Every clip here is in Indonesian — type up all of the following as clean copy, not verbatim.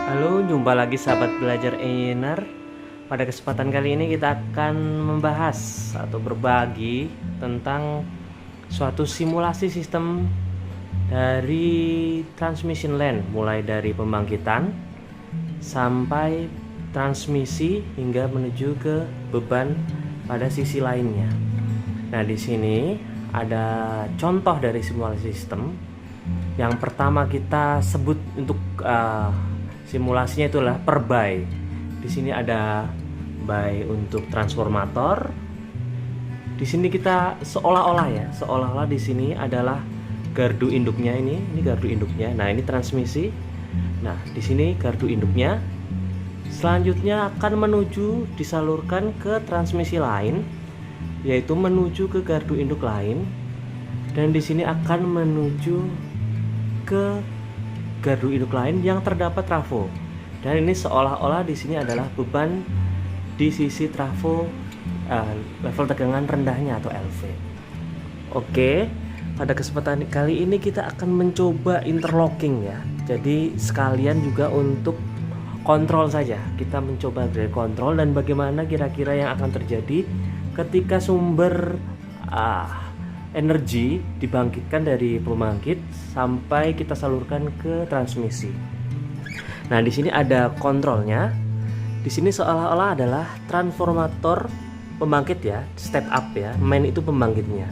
Halo, jumpa lagi sahabat belajar engineer. Pada kesempatan kali ini kita akan membahas atau berbagi tentang suatu simulasi sistem dari transmission line, mulai dari pembangkitan sampai transmisi hingga menuju ke beban pada sisi lainnya. Nah, di sini ada contoh dari simulasi sistem. Yang pertama kita sebut untuk simulasinya itulah per by. Di sini ada by untuk transformator. Di sini kita seolah-olah di sini adalah gardu induknya ini gardu induknya. Nah, ini transmisi. Nah, di sini gardu induknya. Selanjutnya akan disalurkan ke transmisi lain, yaitu menuju ke gardu induk lain, dan di sini akan menuju ke gardu induk lain yang terdapat trafo. Dan ini seolah-olah di sini adalah beban di sisi trafo level tegangan rendahnya atau LV. Oke, pada kesempatan kali ini kita akan mencoba interlocking ya. Jadi sekalian juga untuk kontrol saja. Kita mencoba dari kontrol dan bagaimana kira-kira yang akan terjadi ketika sumber energi dibangkitkan dari pembangkit sampai kita salurkan ke transmisi. Nah, di sini ada kontrolnya. Di sini seolah-olah adalah transformator pembangkit ya, step up ya. Main itu pembangkitnya.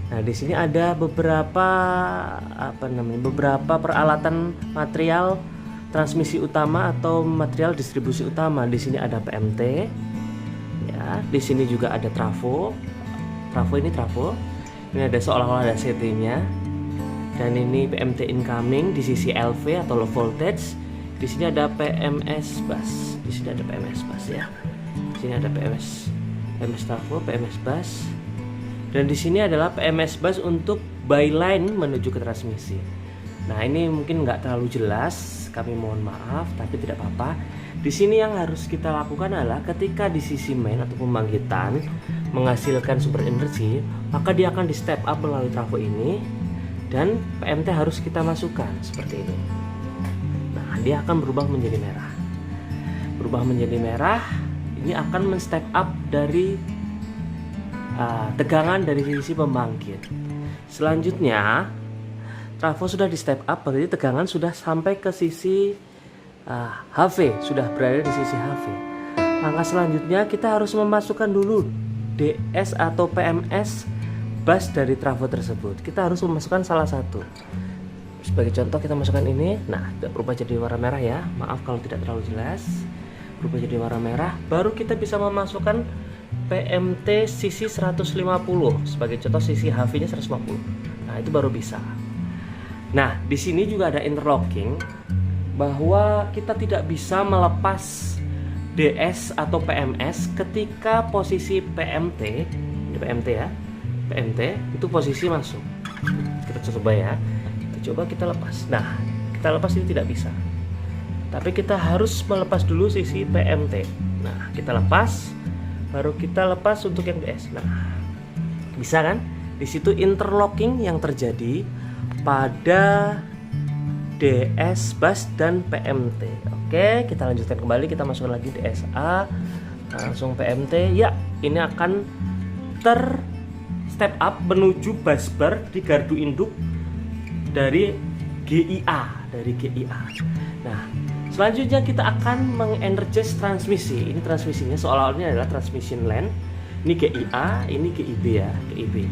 Nah, di sini ada beberapa peralatan material transmisi utama atau material distribusi utama. Di sini ada PMT ya. Di sini juga ada trafo. Trafo. Ini ada seolah-olah ada CT-nya. Dan ini PMT incoming di sisi LV atau low voltage. Di sini ada PMS bus. Di sini ada PMS bus ya. Di sini ada PMS trafo, PMS bus. Dan di sini adalah PMS bus untuk byline menuju ke transmisi. Nah, ini mungkin nggak terlalu jelas, kami mohon maaf, tapi tidak apa-apa. Di sini yang harus kita lakukan adalah ketika di sisi main atau pembangkitan menghasilkan sumber energi, maka dia akan di step up melalui trafo ini dan PMT harus kita masukkan seperti ini. Nah, dia akan berubah menjadi merah. Ini akan men-step up dari tegangan dari sisi pembangkit. Selanjutnya trafo sudah di step up, berarti tegangan sudah sampai ke sisi HV, sudah berada di sisi HV. Langkah selanjutnya kita harus memasukkan dulu DS atau PMS bus dari trafo tersebut. Kita harus memasukkan salah satu. Sebagai contoh kita masukkan ini. Nah, berubah jadi warna merah ya. Maaf kalau tidak terlalu jelas. Berubah jadi warna merah. Baru kita bisa memasukkan PMT sisi 150. Sebagai contoh sisi HV-nya 150. Nah, itu baru bisa. Nah, di sini juga ada interlocking, bahwa kita tidak bisa melepas DS atau PMS ketika posisi PMT, ini PMT ya, PMT itu posisi masuk. Kita coba ya, kita lepas. Nah, kita lepas ini tidak bisa, tapi kita harus melepas dulu sisi PMT. Nah, kita lepas, baru kita lepas untuk yang DS. Nah, bisa kan? Di situ interlocking yang terjadi pada DS bus dan PMT. Oke, kita lanjutkan kembali. Kita masukkan lagi DSA, langsung PMT. Ya, ini akan step up menuju bus bar di gardu induk dari GIA. Nah, selanjutnya kita akan mengenergize transmisi. Ini transmisinya seolah-olah adalah transmission line. Ini GIA, ini GIB ya, GIB.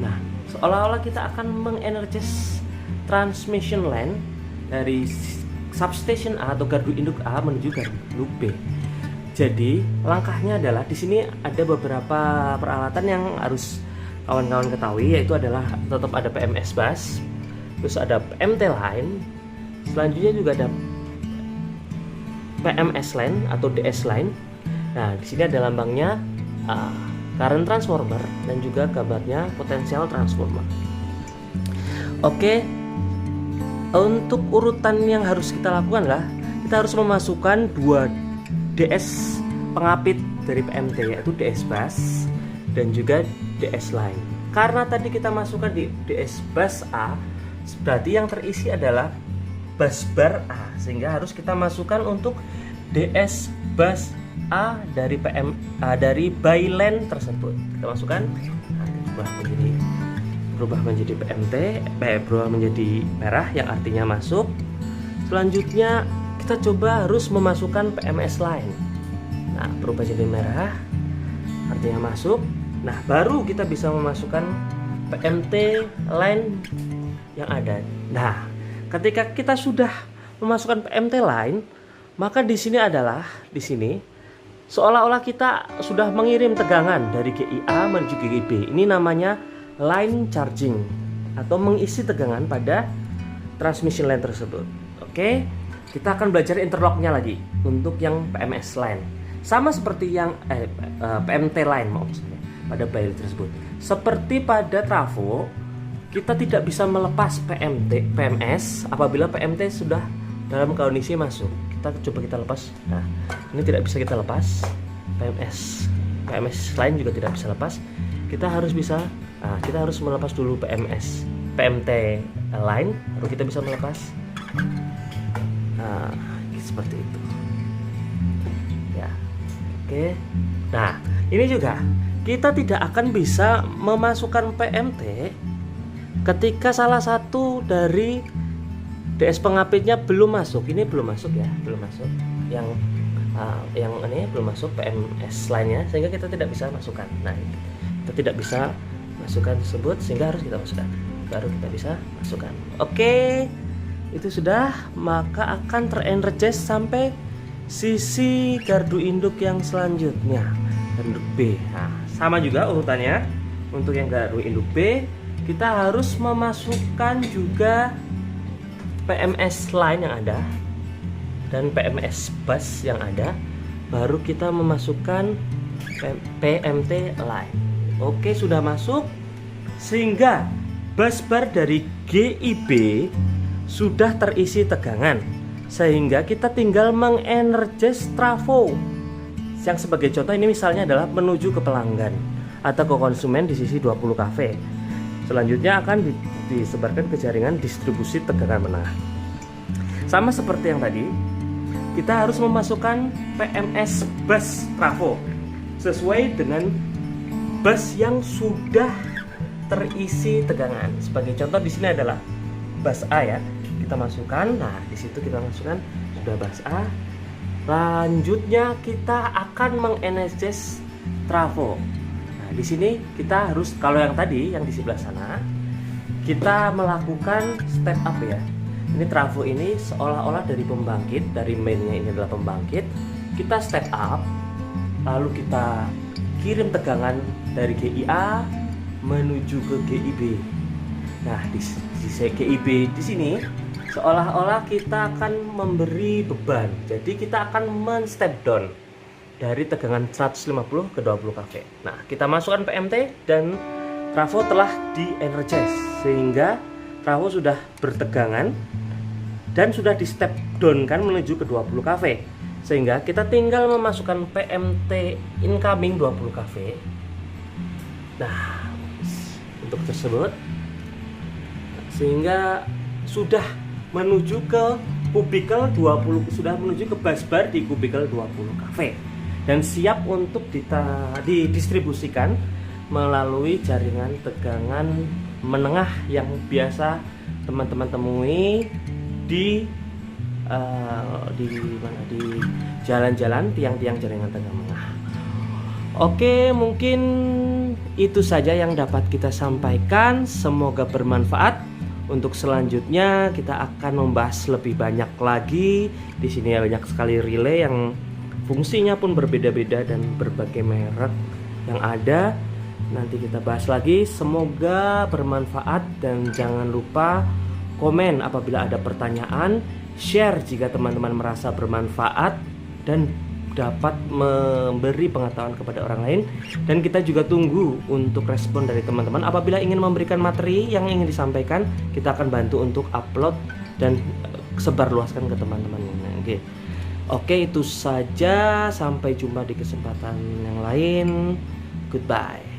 Nah, seolah-olah kita akan mengenergize transmission line dari substation A atau gardu induk A menuju gardu induk B. Jadi langkahnya adalah di sini ada beberapa peralatan yang harus kawan-kawan ketahui, yaitu adalah tetap ada PMS bus, terus ada PMT line, selanjutnya juga ada PMS line atau DS line. Nah, di sini ada lambangnya current transformer dan juga gambarnya potential transformer. Oke. Untuk urutan yang harus kita lakukan adalah kita harus memasukkan 2 DS pengapit dari PMT, yaitu DS bus dan juga DS line. Karena tadi kita masukkan di DS bus A, berarti yang terisi adalah bus bar A, sehingga harus kita masukkan untuk DS bus A dari dari byline tersebut. Kita masukkan, berubah menjadi PMT, berubah menjadi merah yang artinya masuk. Selanjutnya kita coba harus memasukkan PMS line. Nah, berubah jadi merah artinya masuk. Nah, baru kita bisa memasukkan PMT line yang ada. Nah, ketika kita sudah memasukkan PMT line, maka di sini seolah-olah kita sudah mengirim tegangan dari GIA menuju GIB. Ini namanya line charging atau mengisi tegangan pada transmission line tersebut. Oke, kita akan belajar interlocknya lagi untuk yang PMS line. Sama seperti yang PMT line maksudnya pada byline tersebut. Seperti pada trafo, kita tidak bisa melepas PMS apabila PMT sudah dalam kondisi masuk. Kita lepas. Nah, ini tidak bisa kita lepas. PMS line juga tidak bisa lepas. Kita harus melepas dulu PMT line, baru kita bisa melepas. Nah, seperti itu. Ya, oke. Nah, ini juga kita tidak akan bisa memasukkan PMT ketika salah satu dari DS pengapitnya belum masuk. Ini belum masuk ya, belum masuk. Yang ini belum masuk PMS line-nya, sehingga kita tidak bisa masukkan. Nah, kita tidak bisa masukkan tersebut, sehingga harus kita masukkan. Baru kita bisa masukkan. Oke, itu sudah, maka akan terenergize sampai sisi gardu induk yang selanjutnya, gardu B. Nah, sama juga urutannya. Untuk yang gardu induk B, kita harus memasukkan juga PMS line yang ada dan PMS bus yang ada, baru kita memasukkan PMT line. Oke, sudah masuk, sehingga bus bar dari GIB sudah terisi tegangan, sehingga kita tinggal mengenergize trafo. Yang sebagai contoh ini misalnya adalah menuju ke pelanggan atau ke konsumen di sisi 20 kV. Selanjutnya akan disebarkan ke jaringan distribusi tegangan menengah. Sama seperti yang tadi, kita harus memasukkan PMS bus trafo sesuai dengan bus yang sudah terisi tegangan. Sebagai contoh di sini adalah bus A ya. Kita masukkan. Nah, di situ kita masukkan sudah bus A. Selanjutnya kita akan mengenergize trafo. Di sini kita harus, kalau yang tadi yang di sebelah sana, kita melakukan step up ya. Ini trafo ini seolah-olah dari pembangkit, dari mainnya ini adalah pembangkit. Kita step up, lalu kita kirim tegangan dari GIA menuju ke GIB. Nah, di GIB di sini seolah-olah kita akan memberi beban. Jadi kita akan men-step down dari tegangan 150 ke 20 kV. Nah, kita masukkan PMT dan trafo telah di-energize, sehingga trafo sudah bertegangan dan sudah di step down kan menuju ke 20 kV. Sehingga kita tinggal memasukkan PMT incoming 20 kV. Nah, untuk tersebut sehingga sudah menuju ke kubikel 20, sudah menuju ke bus bar di kubikel 20 kV. Dan siap untuk didistribusikan melalui jaringan tegangan menengah yang biasa teman-teman temui di jalan-jalan tiang-tiang jaringan tegangan menengah. Oke, mungkin itu saja yang dapat kita sampaikan. Semoga bermanfaat. Untuk selanjutnya kita akan membahas lebih banyak lagi. Di sini banyak sekali relay yang fungsinya pun berbeda-beda dan berbagai merek yang ada. Nanti kita bahas lagi. Semoga bermanfaat dan jangan lupa komen apabila ada pertanyaan, share jika teman-teman merasa bermanfaat dan dapat memberi pengetahuan kepada orang lain. Dan kita juga tunggu untuk respon dari teman-teman. Apabila ingin memberikan materi yang ingin disampaikan, kita akan bantu untuk upload dan sebarluaskan ke teman-teman. Oke, itu saja. Sampai jumpa di kesempatan yang lain. Goodbye.